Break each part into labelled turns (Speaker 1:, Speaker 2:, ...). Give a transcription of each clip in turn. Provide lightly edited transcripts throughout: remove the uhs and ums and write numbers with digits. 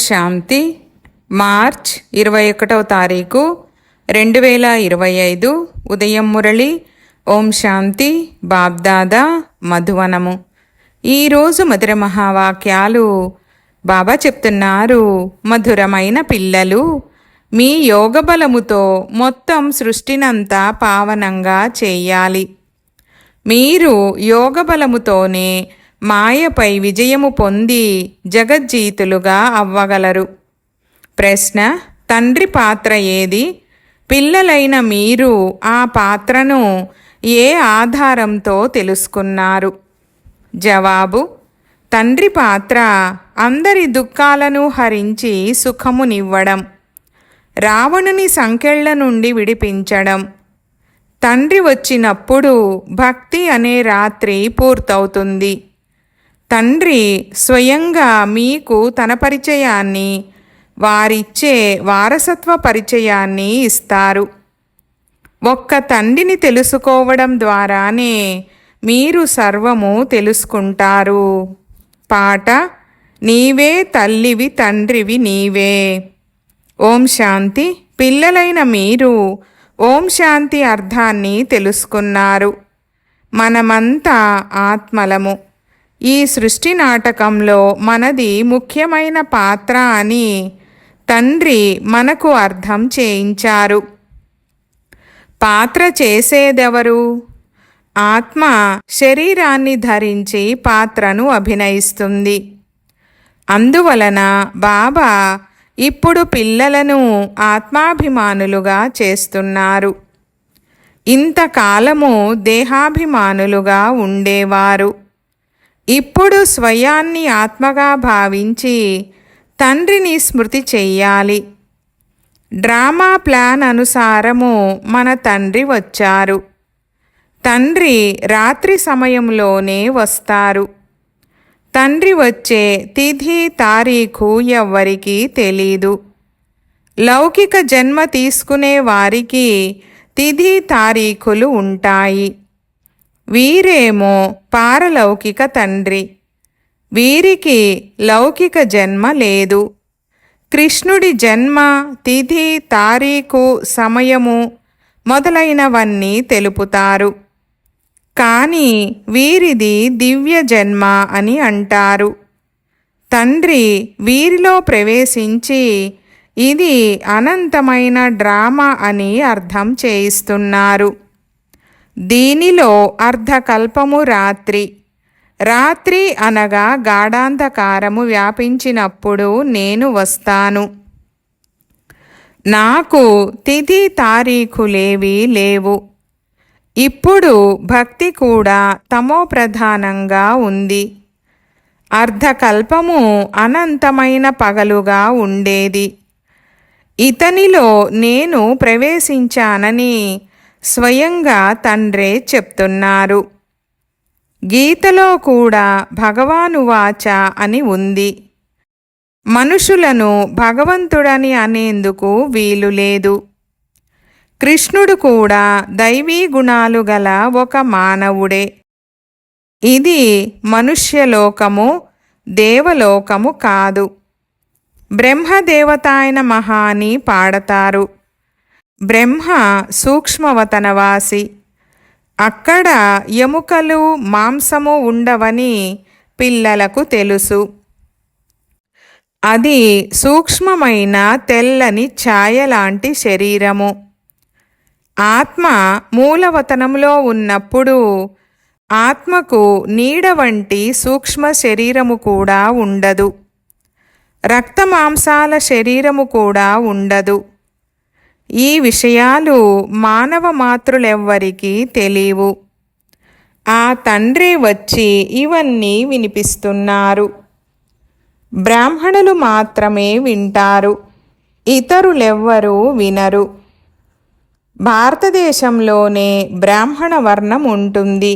Speaker 1: శాంతి. March 21వ తారీఖు 2025 ఉదయం మురళి. ఓం శాంతి. బాబ్దాదా మధువనము. ఈరోజు మధుర మహావాక్యాలు. బాబా చెప్తున్నారు, మధురమైన పిల్లలు, మీ యోగ బలముతో మొత్తం సృష్టినంతా పావనంగా చేయాలి. మీరు యోగ బలముతోనే మాయపై విజయము పొంది జగజ్జీతులుగా అవ్వగలరు. ప్రశ్న: తండ్రి పాత్ర ఏది? పిల్లలైన మీరు ఆ పాత్రను ఏ ఆధారంతో తెలుసుకున్నారు? జవాబు: తండ్రి పాత్ర అందరి దుఃఖాలను హరించి సుఖమునివ్వడం, రావణుని సంకెళ్ల నుండి విడిపించడం. తండ్రి వచ్చినప్పుడు భక్తి అనే రాత్రి పూర్తవుతుంది. తండ్రి స్వయంగా మీకు తన పరిచయాన్ని, వారిచ్చే వారసత్వ పరిచయాన్ని ఇస్తారు. ఒక్క తండ్రిని తెలుసుకోవడం ద్వారానే మీరు సర్వము తెలుసుకుంటారు. పాట: నీవే తల్లివి తండ్రివి నీవే. ఓం శాంతి. పిల్లలైన మీరు ఓం శాంతి అర్థాన్ని తెలుసుకున్నారు. మనమంతా ఆత్మలము. ఈ సృష్టి నాటకంలో మనది ముఖ్యమైన పాత్ర అని తండ్రి మనకు అర్థం చేయించారు. పాత్ర చేసేదెవరు? ఆత్మ శరీరాన్ని ధరించి పాత్రను అభినయిస్తుంది. అందువలన బాబా ఇప్పుడు పిల్లలను ఆత్మాభిమానులుగా చేస్తున్నారు. ఇంతకాలము దేహాభిమానులుగా ఉండేవారు. ఇప్పుడు స్వయాన్ని ఆత్మగా భావించి తండ్రిని స్మృతి చెయ్యాలి. డ్రామా ప్లాన్ అనుసారము మన తండ్రి వచ్చారు. తండ్రి రాత్రి సమయంలోనే వస్తారు. తండ్రి వచ్చే తిథి తారీఖు ఎవ్వరికీ తెలీదు. లౌకిక జన్మ తీసుకునే వారికి తిథి తారీఖులు ఉంటాయి. వీరేమో పారలౌకిక తండ్రి. వీరికి లౌకిక జన్మ లేదు. కృష్ణుడి జన్మ, తిథి, తారీఖు, సమయము మొదలైనవన్నీ తెలుపుతారు. కానీ వీరిది దివ్య జన్మ అని అంటారు. తండ్రి వీరిలో ప్రవేశించి ఇది అనంతమైన డ్రామా అని అర్థం చేయిస్తున్నారు. దీనిలో అర్ధకల్పము రాత్రి. రాత్రి అనగా గాఢాంధకారము వ్యాపించినప్పుడు నేను వస్తాను. నాకు తిథి తారీఖులేవీ లేవు. ఇప్పుడు భక్తి కూడా తమో ప్రధానంగా ఉంది. అర్ధకల్పము అనంతమైన పగలుగా ఉండేది. ఇతనిలో నేను ప్రవేశించానని స్వయంగా తండ్రే చెప్తున్నారు. గీతలో కూడా భగవానువాచ అని ఉంది. మనుషులను భగవంతుడని అనేందుకు వీలు లేదు. కృష్ణుడు కూడా దైవీ గుణాలు గల ఒక మానవుడే. ఇది మనుష్యలోకము, దేవలోకము కాదు. బ్రహ్మదేవతాయన మహా అని పాడతారు. బ్రహ్మ సూక్ష్మవతనవాసి. అక్కడ ఎముకలు, మాంసము ఉండవని పిల్లలకు తెలుసు. అది సూక్ష్మమైన తెల్లని ఛాయలాంటి శరీరము. ఆత్మ మూలవతనంలో ఉన్నప్పుడు ఆత్మకు నీడ వంటి సూక్ష్మ శరీరము కూడా ఉండదు. రక్తమాంసాల శరీరము కూడా ఉండదు. ఈ విషయాలు మానవ మాతృలెవ్వరికీ తెలియవు. ఆ తండ్రి వచ్చి ఇవన్నీ వినిపిస్తున్నారు. బ్రాహ్మణులు మాత్రమే వింటారు, ఇతరులెవ్వరూ వినరు. భారతదేశంలోనే బ్రాహ్మణ వర్ణం ఉంటుంది.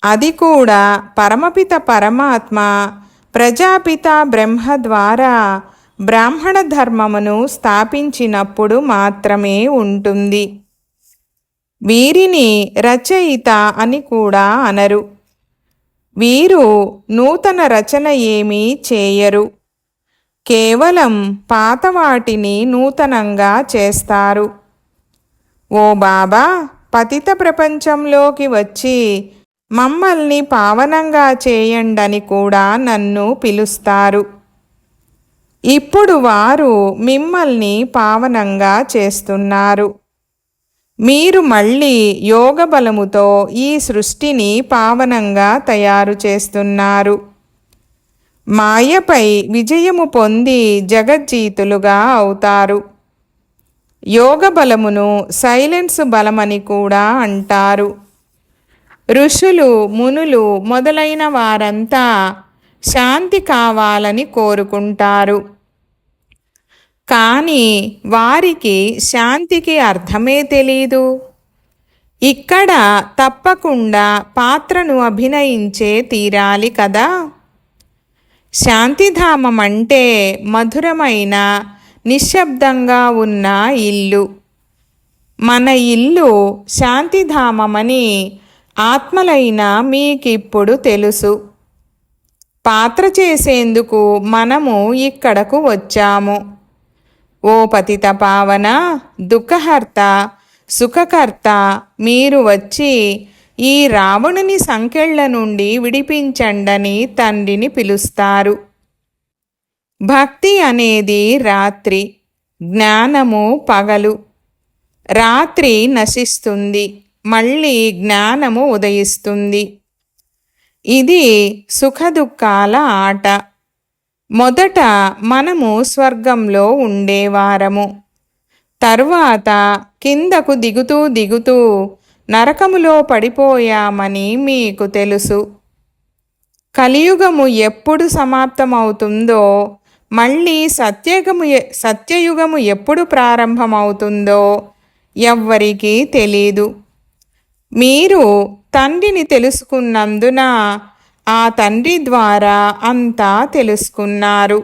Speaker 1: అది కూడా పరమపిత పరమాత్మ ప్రజాపిత బ్రహ్మ ద్వారా బ్రాహ్మణ ధర్మమును స్థాపించినప్పుడు మాత్రమే ఉంటుంది. వీరిని రచయిత అని కూడా అనరు. వీరు నూతన రచన ఏమీ చేయరు. కేవలం పాత వాటిని నూతనంగా చేస్తారు. ఓ బాబా, పతిత ప్రపంచంలోకి వచ్చి మమ్మల్ని పావనంగా చేయండని కూడా నన్ను పిలుస్తారు. ఇప్పుడు వారు మిమ్మల్ని పావనంగా చేస్తున్నారు. మీరు మళ్ళీ యోగ బలముతో ఈ సృష్టిని పావనంగా తయారు చేస్తున్నారు. మాయపై విజయము పొంది జగజ్జీతులుగా అవుతారు. యోగ బలమును సైలెన్స్ బలమని కూడా అంటారు. ఋషులు, మునులు మొదలైన వారంతా శాంతి కావాలని కోరుకుంటారు. కానీ వారికి శాంతికి అర్థమే తెలీదు. ఇక్కడ తప్పకుండా పాత్రను అభినయించే తీరాలి కదా. శాంతిధామం అంటే మధురమైన, నిశ్శబ్దంగా ఉన్న ఇల్లు. మన ఇల్లు శాంతిధామమని ఆత్మలైన మీకిప్పుడు తెలుసు. పాత్ర చేసేందుకు మనము ఇక్కడకు వచ్చాము. ఓ పతిత పావన, దుఃఖహర్త, సుఖకర్త, మీరు వచ్చి ఈ రావణుని సంకెళ్ల నుండి విడిపించండని తండ్రిని పిలుస్తారు. భక్తి అనేది రాత్రి, జ్ఞానము పగలు. రాత్రి నశిస్తుంది, మళ్ళీ జ్ఞానము ఉదయిస్తుంది. ఇది సుఖదుఖాల ఆట. మొదట మనము స్వర్గంలో ఉండేవారము. తరువాత కిందకు దిగుతూ దిగుతూ నరకములో పడిపోయామని మీకు తెలుసు. కలియుగము ఎప్పుడు సమాప్తమవుతుందో, మళ్ళీ సత్యయుగము ఎప్పుడు ప్రారంభమవుతుందో ఎవ్వరికీ తెలీదు. మీరు తండ్రిని తెలుసుకున్నందున ఆ తండ్రి ద్వారా అంతా తెలుసుకున్నారు.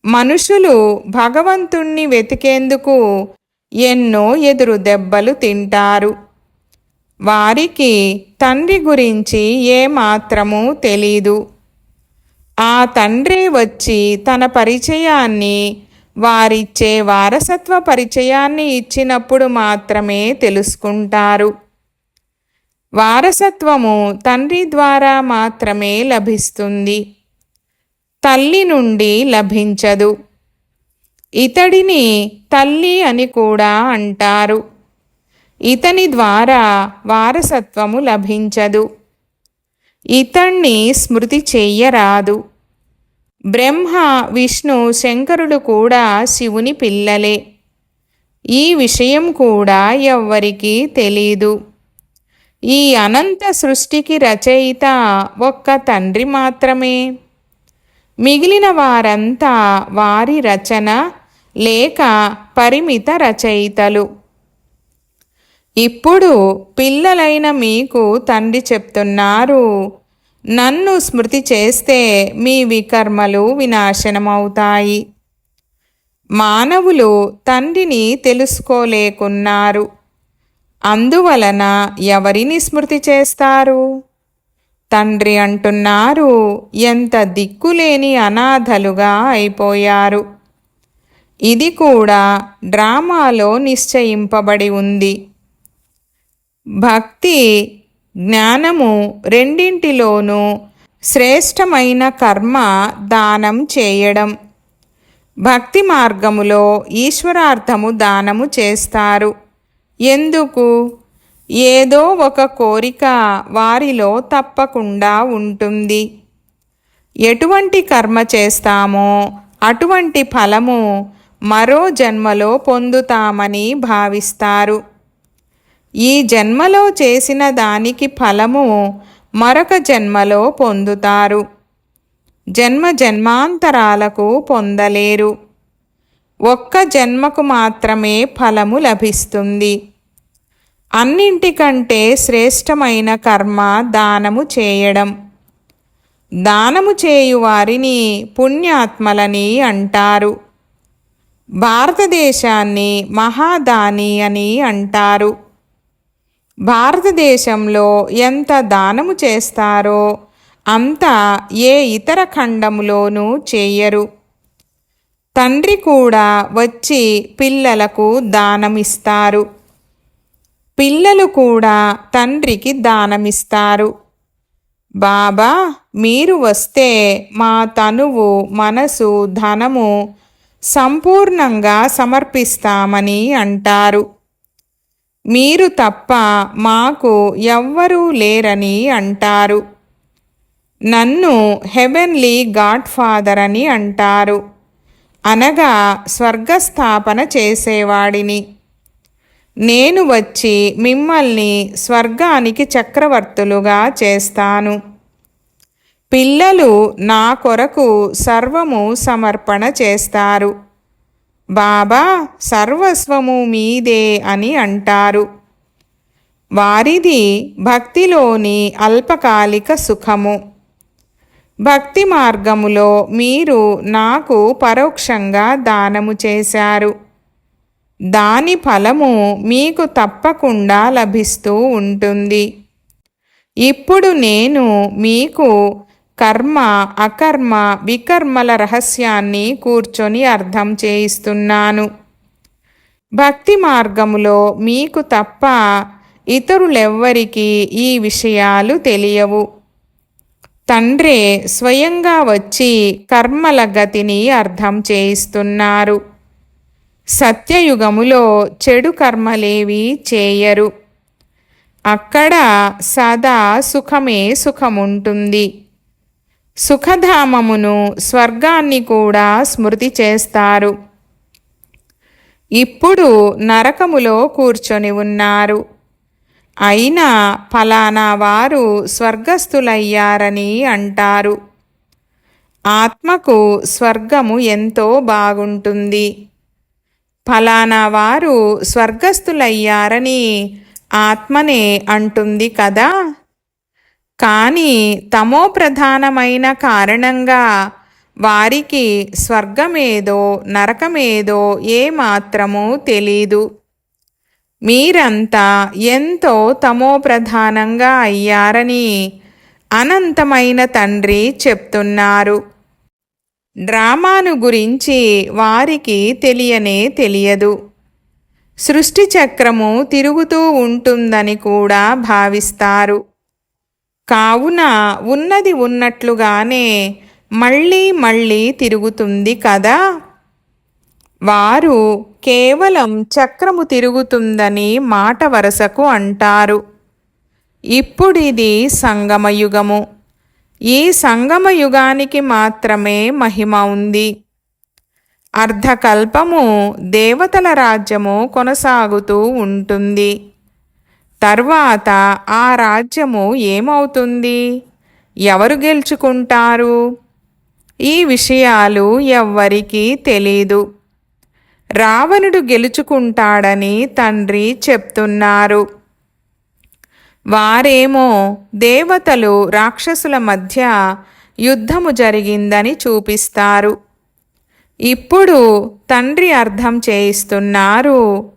Speaker 1: మనుషులు భగవంతుణ్ణి వెతికేందుకు ఎన్నో ఎదురు దెబ్బలు తింటారు. వారికి తండ్రి గురించి ఏమాత్రమూ తెలీదు. ఆ తండ్రే వచ్చి తన పరిచయాన్ని, వారిచ్చే వారసత్వ పరిచయాన్ని ఇచ్చినప్పుడు మాత్రమే తెలుసుకుంటారు. వారసత్వము తండ్రి ద్వారా మాత్రమే లభిస్తుంది, తల్లి నుండి లభించదు. ఇతడిని తల్లి అని కూడా అంటారు. ఇతని ద్వారా వారసత్వము లభించదు. ఇతణ్ణి స్మృతి చెయ్యరాదు. బ్రహ్మ, విష్ణు, శంకరులు కూడా శివుని పిల్లలే. ఈ విషయం కూడా ఎవ్వరికీ తెలీదు. ఈ అనంత సృష్టికి రచయిత ఒక్క తండ్రి మాత్రమే. మిగిలిన వారంతా వారి రచన లేక పరిమిత రచయితలు. ఇప్పుడు పిల్లలైన మీకు తండ్రి చెప్తున్నారు, నన్ను స్మృతి చేస్తే మీ వికర్మలు వినాశనమవుతాయి. మానవులు తండ్రిని తెలుసుకోలేకున్నారు. అందువలన ఎవరిని స్మృతి చేస్తారు? తండ్రి అంటున్నారు, ఎంత దిక్కులేని అనాథలుగా అయిపోయారు. ఇది కూడా డ్రామాలో నిశ్చయింపబడి ఉంది. భక్తి, జ్ఞానము రెండింటిలోనూ శ్రేష్టమైన కర్మ దానం చేయడం. భక్తి మార్గములో ఈశ్వరార్థము దానము చేస్తారు. ఎందుకు? ఏదో ఒక కోరిక వారిలో తప్పకుండా ఉంటుంది. ఎటువంటి కర్మ చేస్తామో అటువంటి ఫలము మరో జన్మలో పొందుతామని భావిస్తారు. ఈ జన్మలో చేసిన దానికి ఫలము మరొక జన్మలో పొందుతారు. జన్మ జన్మాంతరాలకు పొందలేరు. ఒక్క జన్మకు మాత్రమే ఫలము లభిస్తుంది. అన్నింటికంటే శ్రేష్టమైన కర్మ దానము చేయడం. దానము చేయువారిని పుణ్యాత్మలని అంటారు. భారతదేశాన్ని మహాదాని అని అంటారు. భారతదేశంలో ఎంత దానము చేస్తారో అంత ఏ ఇతర ఖండములోనూ చేయరు. తండ్రి కూడా వచ్చి పిల్లలకు దానమిస్తారు. పిల్లలు కూడా తండ్రికి దానమిస్తారు. బాబా, మీరు వస్తే మా తనువు, మనసు, ధనము సంపూర్ణంగా సమర్పిస్తామని అంటారు. మీరు తప్ప మాకు ఎవ్వరూ లేరని అంటారు. నన్ను హెవెన్లీ గాడ్ ఫాదర్ అని అంటారు, అనగా స్వర్గస్థాపన చేసేవాడిని. నేను వచ్చి మిమ్మల్ని స్వర్గానికి చక్రవర్తులుగా చేస్తాను. పిల్లలు నా కొరకు సర్వము సమర్పణ చేస్తారు. బాబా, సర్వస్వము మీదే అని అంటారు. వారిది భక్తిలోని అల్పకాలిక సుఖము. భక్తి మార్గములో మీరు నాకు పరోక్షంగా దానము చేశారు. దాని ఫలము మీకు తప్పకుండా లభిస్తూ ఉంటుంది. ఇప్పుడు నేను మీకు కర్మ, అకర్మ, వికర్మల రహస్యాన్ని కూర్చొని అర్థం చేయిస్తున్నాను. భక్తి మార్గములో మీకు తప్ప ఇతరులెవ్వరికీ ఈ విషయాలు తెలియవు. తండ్రే స్వయంగా వచ్చి కర్మల గతిని అర్థం చేయిస్తున్నారు. సత్యయుగములో చెడు కర్మలేవి చేయరు. అక్కడ సదా సుఖమే సుఖముంటుంది. సుఖధామమును, స్వర్గాన్ని కూడా స్మృతి చేస్తారు. ఇప్పుడు నరకములో కూర్చొని ఉన్నారు. అయినా ఫలానా వారు స్వర్గస్థులయ్యారని అంటారు. ఆత్మకు స్వర్గము ఎంతో బాగుంటుంది. ఫలానా వారు స్వర్గస్థులయ్యారని ఆత్మనే అంటుంది కదా. కానీ తమో ప్రధానమైన కారణంగా వారికి స్వర్గమేదో నరకమేదో ఏమాత్రమూ తెలీదు. మీరంతా ఎంతో తమో ప్రధానంగా అయ్యారని అనంతమైన తండ్రి చెప్తున్నారు. డ్రామాను గురించి వారికి తెలియనే తెలియదు. సృష్టి చక్రము తిరుగుతూ ఉంటుందని కూడా భావిస్తారు. కావున ఉన్నది ఉన్నట్లుగానే మళ్ళీ మళ్ళీ తిరుగుతుంది కదా. వారు కేవలం చక్రము తిరుగుతుందని మాట వరసకు అంటారు. ఇప్పుడిది సంగమయుగము. ఈ సంగమయుగానికి మాత్రమే మహిమ ఉంది. అర్ధకల్పము దేవతల రాజ్యము కొనసాగుతూ ఉంటుంది. తర్వాత ఆ రాజ్యము ఏమవుతుంది? ఎవరు గెలుచుకుంటారు? ఈ విషయాలు ఎవ్వరికీ తెలీదు. రావణుడు గెలుచుకుంటాడని తండ్రి చెప్తున్నారు. వారేమో దేవతలు రాక్షసుల మధ్య యుద్ధము జరిగిందని చూపిస్తారు. ఇప్పుడు తండ్రి అర్థం చేయిస్తున్నారు.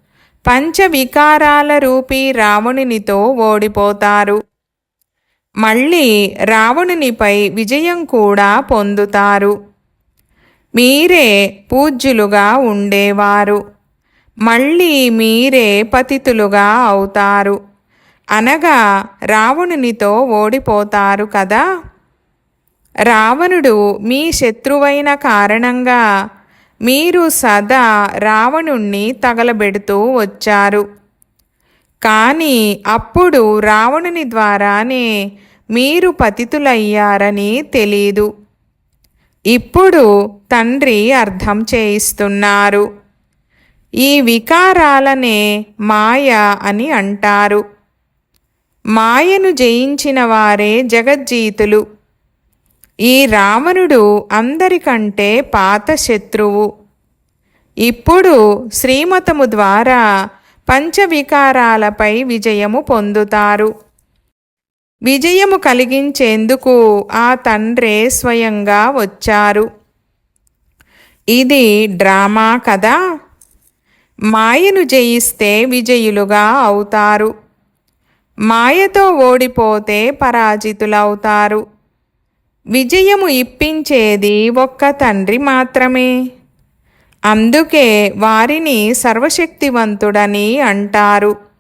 Speaker 1: పంచవికారాల రూపీ రావణునితో ఓడిపోతారు. మళ్ళీ రావణునిపై విజయం కూడా పొందుతారు. మీరే పూజ్యులుగా ఉండేవారు. మళ్ళీ మీరే పతితులుగా అవుతారు. అనగా రావణునితో ఓడిపోతారు కదా. రావణుడు మీ శత్రువైన కారణంగా మీరు సదా రావణుణ్ణి తగలబెడుతూ వచ్చారు. కానీ అప్పుడు రావణుని ద్వారానే మీరు పతితులయ్యారని తెలీదు. ఇప్పుడు తండ్రి అర్థం చేయిస్తున్నారు. ఈ వికారాలనే మాయ అని అంటారు. మాయను జయించిన వారే జగజ్జీతులు. ఈ రావణుడు అందరికంటే పాత శత్రువు. ఇప్పుడు శ్రీమతము ద్వారా పంచవికారాలపై విజయము పొందుతారు. విజయము కలిగించేందుకు ఆ తండ్రే స్వయంగా వచ్చారు. ఇది డ్రామా కదా. మాయను జయిస్తే విజయులుగా అవుతారు. మాయతో ఓడిపోతే అందుకే వారిని సర్వశక్తివంతుడని అంటారు.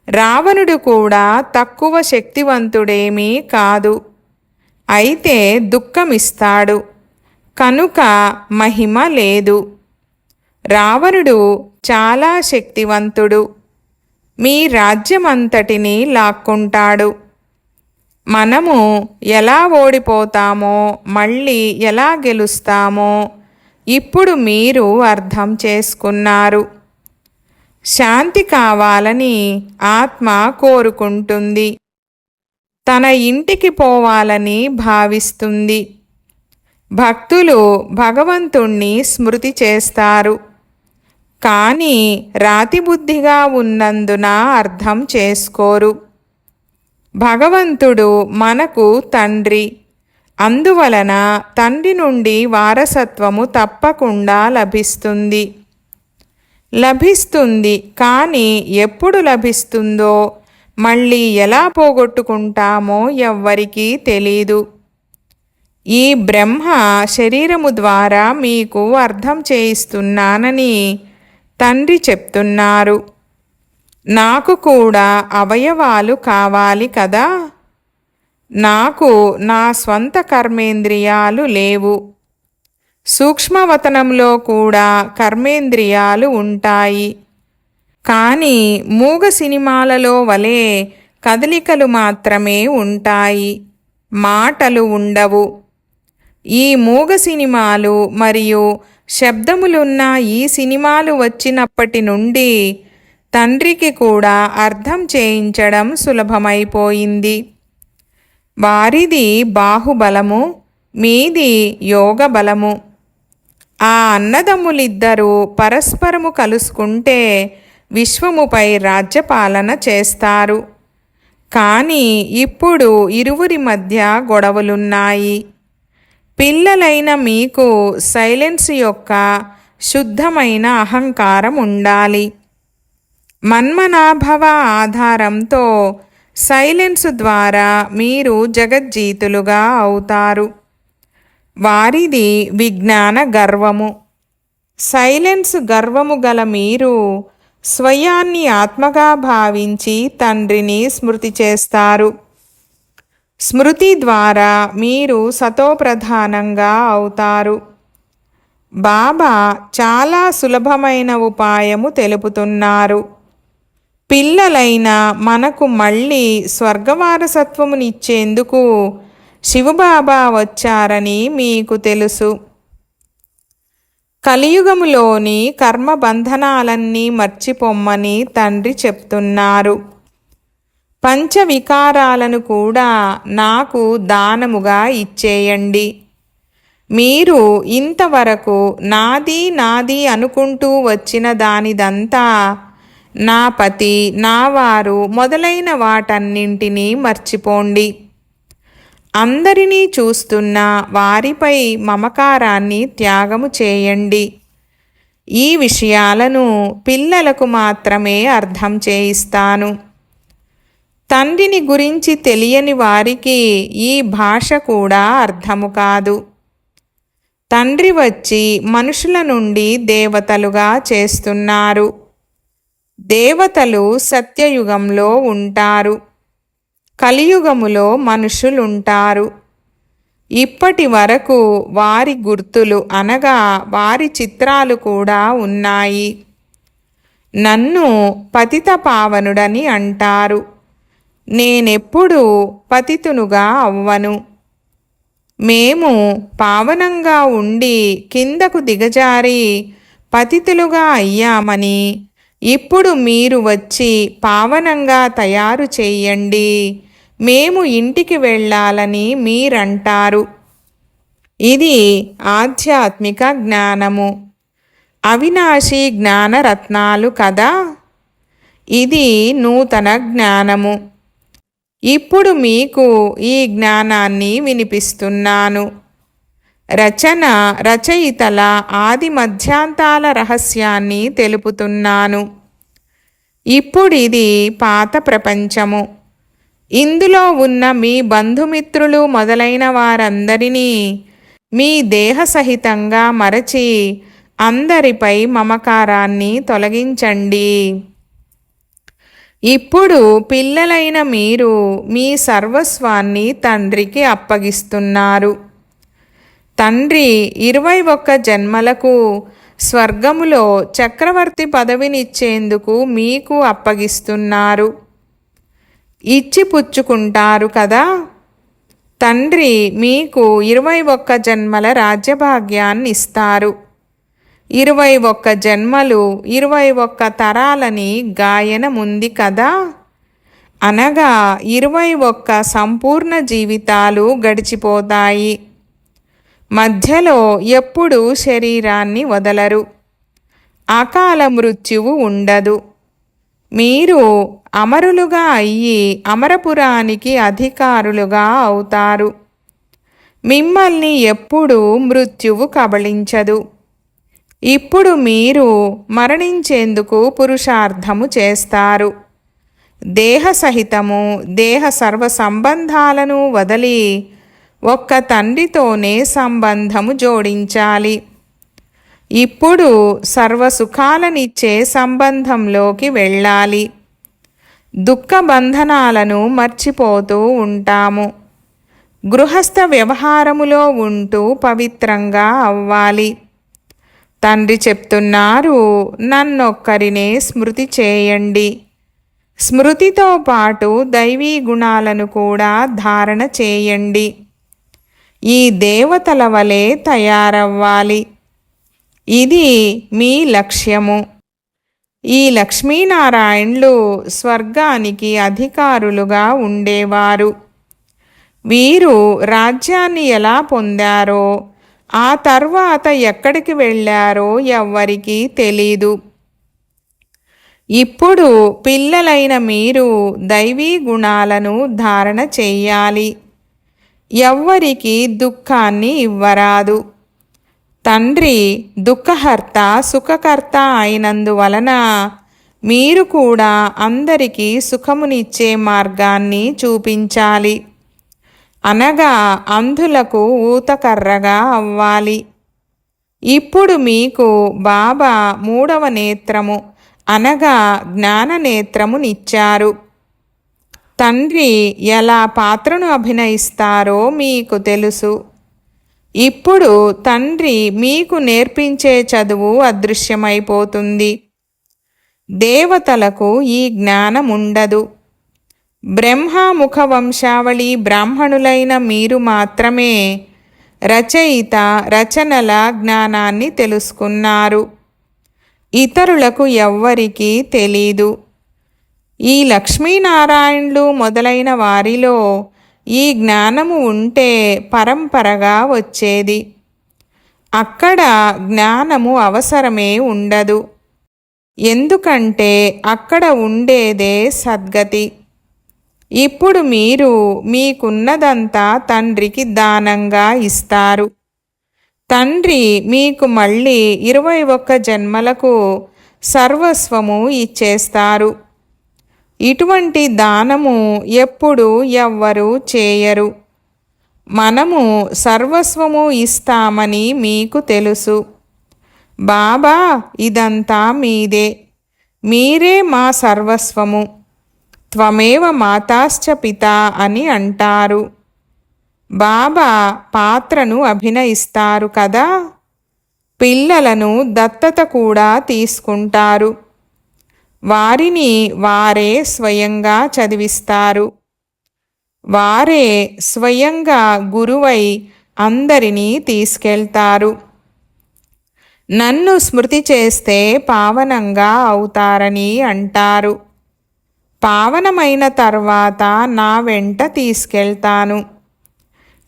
Speaker 1: రావణుడు కూడా తక్కువ శక్తివంతుడేమీ కాదు. అయితే దుఃఖమిస్తాడు కనుక మహిమ లేదు. రావణుడు చాలా శక్తివంతుడు. మీ రాజ్యమంతటిని లాక్కుంటాడు. మనము ఎలా ఓడిపోతామో మళ్ళీ ఎలా గెలుస్తామో ఇప్పుడు మీరు అర్థం చేసుకున్నారు. శాంతి కావాలని ఆత్మ కోరుకుంటుంది. తన ఇంటికి పోవాలని భావిస్తుంది. భక్తులు భగవంతుణ్ణి స్మృతి చేస్తారు. కానీ రాతిబుద్ధిగా ఉన్నందున అర్థం చేసుకోరు. భగవంతుడు మనకు తండ్రి. అందువలన తండ్రి నుండి వారసత్వము తప్పకుండా లభిస్తుంది. కానీ ఎప్పుడు లభిస్తుందో మళ్ళీ ఎలా పోగొట్టుకుంటామో ఎవ్వరికీ తెలీదు. ఈ బ్రహ్మ శరీరము ద్వారా మీకు అర్థం చేయిస్తున్నానని తండ్రి చెప్తున్నారు. నాకు కూడా అవయవాలు కావాలి కదా. నాకు నా స్వంత కర్మేంద్రియాలు లేవు. సూక్ష్మవతనంలో కూడా కర్మేంద్రియాలు ఉంటాయి. కానీ మూగ సినిమాలలో వలె కదలికలు మాత్రమే ఉంటాయి, మాటలు ఉండవు. ఈ మూగ సినిమాలు మరియు శబ్దములున్న ఈ సినిమాలు వచ్చినప్పటి నుండి తండ్రికి కూడా అర్థం చేయించడం సులభమైపోయింది. వారిది బాహుబలము, మీది యోగ బలము. ఆ అన్నదమ్ములిద్దరూ పరస్పరము కలుసుకుంటే విశ్వముపై రాజ్యపాలన చేస్తారు. కానీ ఇప్పుడు ఇరువురి మధ్య గొడవలున్నాయి. పిల్లలైన మీకు సైలెన్స్ యొక్క శుద్ధమైన అహంకారం ఉండాలి. మన్మనాభవ ఆధారంతో సైలెన్స్ ద్వారా మీరు జగజ్జీతులుగా అవుతారు. వారిది విజ్ఞాన గర్వము. సైలెన్స్ గర్వము గల మీరు స్వయాన్ని ఆత్మగా భావించి తండ్రిని స్మృతి చేస్తారు. స్మృతి ద్వారా మీరు సతోప్రధానంగా అవుతారు. బాబా చాలా సులభమైన ఉపాయము తెలుపుతున్నారు. పిల్లలైన మనకు మళ్ళీ స్వర్గవారసత్వమునిచ్చేందుకు శివబాబా వచ్చారని మీకు తెలుసు. కలియుగములోని కర్మబంధనాలన్నీ మర్చిపోమ్మని తండ్రి చెప్తున్నారు. పంచవికారాలను కూడా నాకు దానముగా ఇచ్చేయండి. మీరు ఇంతవరకు నాది నాది అనుకుంటూ వచ్చిన దానిదంతా నా పతి, నా వారు మొదలైన వాటన్నింటినీ మర్చిపోండి. అందరినీ చూస్తున్న వారిపై మమకారాన్ని త్యాగము చేయండి. ఈ విషయాలను పిల్లలకు మాత్రమే అర్థం చేయిస్తాను. తండ్రిని గురించి తెలియని వారికి ఈ భాష కూడా అర్థము కాదు. తండ్రి వచ్చి మనుషుల నుండి దేవతలుగా చేస్తున్నారు. దేవతలు సత్యయుగంలో ఉంటారు, కలియుగములో మనుషులుంటారు. ఇప్పటి వరకు వారి గుర్తులు అనగా వారి చిత్రాలు కూడా ఉన్నాయి. నన్ను పతిత పావనుడని అంటారు. నేనెప్పుడూ పతితునుగా అవ్వను. మేము పావనంగా ఉండి కిందకు దిగజారి పతితులుగా అయ్యామని ఇప్పుడు మీరు వచ్చి పావనంగా తయారు చేయండి, మేము ఇంటికి వెళ్ళాలని మీరంటారు. ఇది ఆధ్యాత్మిక జ్ఞానము, అవినాశి జ్ఞానరత్నాలు కదా. ఇది నూతన జ్ఞానము. ఇప్పుడు మీకు ఈ జ్ఞానాన్ని వినిపిస్తున్నాను. రచన రచయితల ఆది మధ్యాంతాల రహస్యాన్ని తెలుపుతున్నాను. ఇప్పుడిది పాత ప్రపంచము. ఇందులో ఉన్న మీ బంధుమిత్రులు మొదలైన వారందరినీ మీ దేహ సహితంగా మరచి అందరిపై మమకారాన్ని తొలగించండి. ఇప్పుడు పిల్లలైన మీరు మీ సర్వస్వాన్ని తండ్రికి అప్పగిస్తున్నారు. తండ్రి 21 జన్మలకు స్వర్గములో చక్రవర్తి పదవినిచ్చేందుకు మీకు అప్పగిస్తున్నారు. ఇచ్చి పుచ్చుకుంటారు కదా. తండ్రి మీకు 21 జన్మల రాజ్యభాగ్యాన్ని ఇస్తారు. 21 జన్మలు 21 తరాలని గాయనముంది కదా. అనగా 21 సంపూర్ణ జీవితాలు గడిచిపోతాయి. మధ్యలో ఎప్పుడూ శరీరాన్ని వదలరు. అకాల మృత్యువు ఉండదు. మీరు అమరులుగా అయ్యి అమరపురానికి అధికారులుగా అవుతారు. మిమ్మల్ని ఎప్పుడూ మృత్యువు కబళించదు. ఇప్పుడు మీరు మరణించేందుకు పురుషార్థము చేస్తారు. దేహ సహితము దేహ సర్వ సంబంధాలను వదిలి ఒక్క తండ్రితోనే సంబంధము జోడించాలి. ఇప్పుడు సర్వసుఖాలనిచ్చే సంబంధంలోకి వెళ్ళాలి. దుఃఖ బంధనాలను మర్చిపోతూ ఉంటాము. గృహస్థ వ్యవహారములో ఉంటూ పవిత్రంగా అవ్వాలి. తండ్రి చెప్తున్నారు, నన్నొక్కరినే స్మృతి చేయండి. స్మృతితో పాటు దైవీ గుణాలను కూడా ధారణ చేయండి. ఈ దేవతల వలె తయారవ్వాలి. ఇది మీ లక్ష్యము. ఈ లక్ష్మీనారాయణులు స్వర్గానికి అధికారులుగా ఉండేవారు. వీరు రాజ్యాన్ని ఎలా పొందారో ఆ తర్వాత ఎక్కడికి వెళ్ళారో ఎవ్వరికీ తెలీదు. ఇప్పుడు పిల్లలైన మీరు దైవీ గుణాలను ధారణ చెయ్యాలి. ఎవ్వరికి దుఃఖాన్ని ఇవ్వరాదు. తండ్రి దుఃఖహర్త సుఖకర్త అయినందువలన మీరు కూడా అందరికీ సుఖమునిచ్చే మార్గాన్ని చూపించాలి. అనగా అంధులకు ఊతకర్రగా అవ్వాలి. ఇప్పుడు మీకు బాబా 3వ నేత్రము అనగా జ్ఞాననేత్రమునిచ్చారు. తండ్రి ఎలా పాత్రను అభినయిస్తారో మీకు తెలుసు. ఇప్పుడు తండ్రి మీకు నేర్పించే చదువు అదృశ్యమైపోతుంది. దేవతలకు ఈ జ్ఞానముండదు. బ్రహ్మముఖ వంశావళి బ్రాహ్మణులైన మీరు మాత్రమే రచయిత రచనల జ్ఞానాన్ని తెలుసుకున్నారు. ఇతరులకు ఎవ్వరికీ తెలీదు. ఈ లక్ష్మీనారాయణులు మొదలైన వారిలో ఈ జ్ఞానము ఉంటే పరంపరగా వచ్చేది. అక్కడ జ్ఞానము అవసరమే ఉండదు. ఎందుకంటే అక్కడ ఉండేదే సద్గతి. ఇప్పుడు మీరు మీకున్నదంతా తండ్రికి దానంగా ఇస్తారు. తండ్రి మీకు మళ్ళీ 21 జన్మలకు సర్వస్వము ఇచ్చేస్తారు. ఇటువంటి దానము ఎప్పుడు ఎవ్వరూ చేయరు. మనము సర్వస్వము ఇస్తామని మీకు తెలుసు. బాబా ఇదంతా మీదే, మీరే మా సర్వస్వము, త్వమేవ మాతాశ్చ పితా అని అంటారు. బాబా పాత్రను అభినయిస్తారు కదా. పిల్లలను దత్తత కూడా తీసుకుంటారు. వారిని వారే స్వయంగా చదివిస్తారు. వారే స్వయంగా గురువై అందరినీ తీసుకెళ్తారు. నన్ను స్మృతి చేస్తే పావనంగా అవుతారని అంటారు. పావనమైన తర్వాత నా వెంట తీసుకెళ్తాను.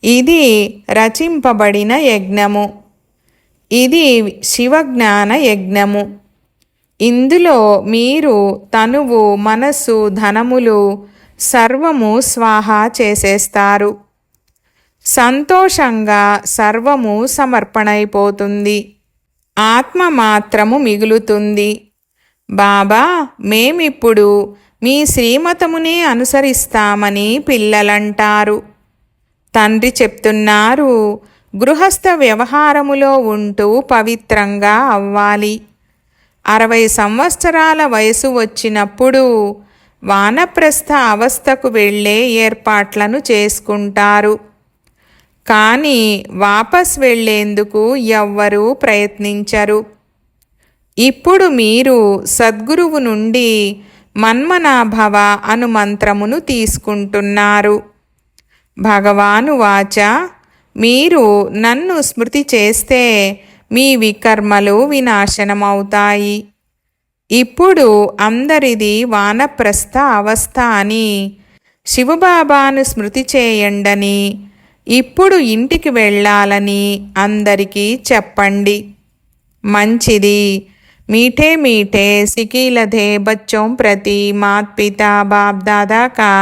Speaker 1: ఇది రచింపబడిన యజ్ఞము. ఇది శివజ్ఞాన యజ్ఞము. ఇందులో మీరు తనువు మనస్సు ధనములు సర్వము స్వాహా చేసేస్తారు. సంతోషంగా సర్వము సమర్పణైపోతుంది. ఆత్మ మాత్రము మిగులుతుంది. బాబా మేమిప్పుడు మీ శ్రీమతమునే అనుసరిస్తామని పిల్లలంటారు. తండ్రి చెప్తున్నారు, గృహస్థ వ్యవహారములో ఉంటూ పవిత్రంగా అవ్వాలి. 60 సంవత్సరాల వయసు వచ్చినప్పుడు వానప్రస్థ అవస్థకు వెళ్ళే ఏర్పాట్లను చేసుకుంటారు. కానీ వాపస్ వెళ్ళేందుకు ఎవ్వరూ ప్రయత్నించరు. ఇప్పుడు మీరు సద్గురువు నుండి మన్మనాభవ అను మంత్రమును తీసుకుంటున్నారు. భగవాను వాచ, మీరు నన్ను స్మృతి చేస్తే మీ వికర్మలు వినాశనమవుతాయి. ఇప్పుడు అందరిది వానప్రస్థ అవస్థ అని, శివబాబాను స్మృతి చేయండని, ఇప్పుడు ఇంటికి వెళ్ళాలని అందరికీ చెప్పండి. మంచిది. मीठे मीठे सिकीलधे बच्चों प्रति मात पिता बाप दादा का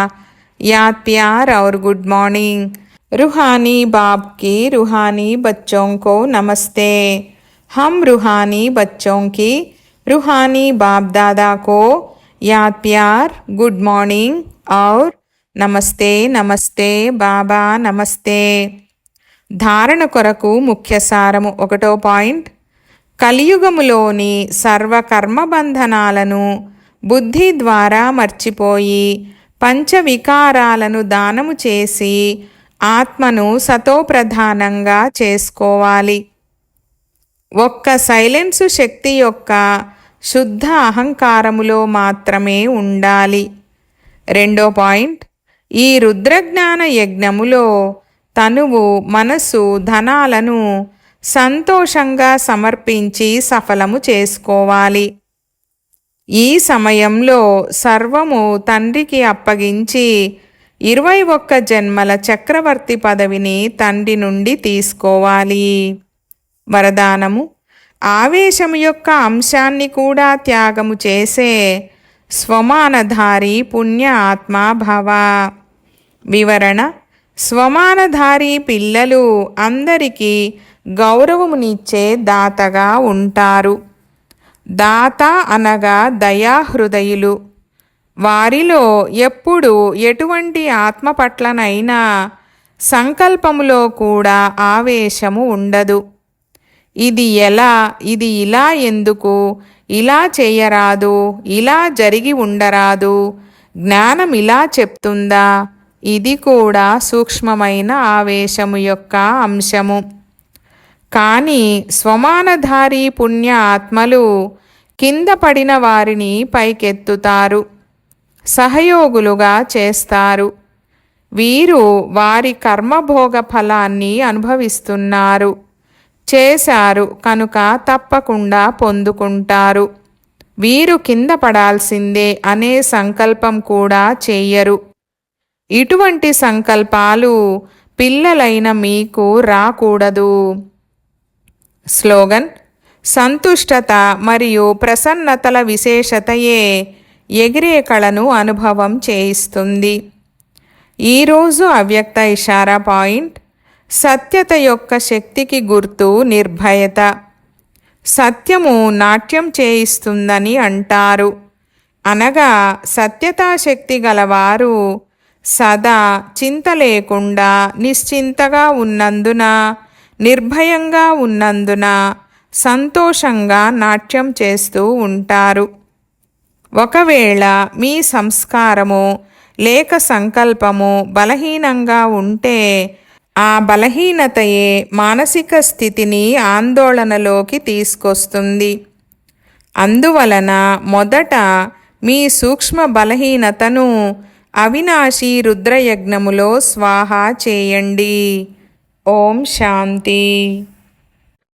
Speaker 1: याद प्यार और गुड मॉर्निंग. रूहानी बाप की रूहानी बच्चों को नमस्ते. हम रूहानी बच्चों की रूहानी बाप दादा को याद प्यार गुड मॉर्निंग और నమస్తే నమస్తే బాబా నమస్తే. ధారణ కొరకు ముఖ్య సారము. 1వ పాయింట్, కలియుగములోని సర్వకర్మబంధనాలను బుద్ధి ద్వారా మర్చిపోయి పంచవికారాలను దానము చేసి ఆత్మను సతోప్రధానంగా చేసుకోవాలి. ఒక్క సైలెన్సు శక్తి యొక్క శుద్ధ అహంకారములో మాత్రమే ఉండాలి. 2వ పాయింట్, ఈ రుద్రజ్ఞాన యజ్ఞములో తనువు మనసు ధనాలను సంతోషంగా సమర్పించి సఫలము చేసుకోవాలి. ఈ సమయంలో సర్వము తండ్రికి అప్పగించి 21 జన్మల చక్రవర్తి పదవిని తండ్రి నుండి తీసుకోవాలి. వరదానము, ఆవేశము యొక్క అంశాన్ని కూడా త్యాగము చేసే స్వమానధారి పుణ్య ఆత్మ భవ. వివరణ: స్వమానధారి పిల్లలు అందరికీ గౌరవమునిచ్చే దాతగా ఉంటారు. దాత అనగా దయాహృదయులు. వారిలో ఎప్పుడు ఎటువంటి ఆత్మ పట్లనైనా సంకల్పములో కూడా ఆవేశము ఉండదు. ఇది ఎలా, ఇది ఇలా ఎందుకు, ఇలా చేయరాదు, ఇలా జరిగి ఉండరాదు, జ్ఞానం ఇలా చెప్తుందా, ఇది కూడా సూక్ష్మమైన ఆవేశము యొక్క అంశము. కానీ స్వమానధారి పుణ్య ఆత్మలు కింద పడిన వారిని పైకెత్తుతారు, సహయోగులుగా చేస్తారు. వీరు వారి కర్మభోగ ఫలాన్ని అనుభవిస్తున్నారు, చేశారు కనుక తప్పకుండా పొందుకుంటారు. వీరు కింద పడాల్సిందే అనే సంకల్పం కూడా చేయరు. ఇటువంటి సంకల్పాలు పిల్లలైన మీకు రాకూడదు. స్లోగన్: సంతుష్టత మరియు ప్రసన్నతల విశేషతయే ఎగిరే కళను అనుభవం చేయిస్తుంది. ఈరోజు అవ్యక్త ఇషారా పాయింట్: సత్యత యొక్క శక్తికి గుర్తు నిర్భయత. సత్యము నాట్యం చేయిస్తుందని అంటారు. అనగా సత్యతాశక్తి గలవారు సదా చింత లేకుండా నిశ్చింతగా ఉన్నందున, నిర్భయంగా ఉన్నందున సంతోషంగా నాట్యం చేస్తూ ఉంటారు. ఒకవేళ మీ సంస్కారము లేక సంకల్పము బలహీనంగా ఉంటే ఆ బలహీనతయే మానసిక స్థితిని ఆందోళనలోకి తీసుకొస్తుంది. అందువలన మొదట మీ సూక్ష్మ బలహీనతను అవినాశి రుద్రయజ్ఞములో స్వాహా చేయండి. ఓం శాంతి.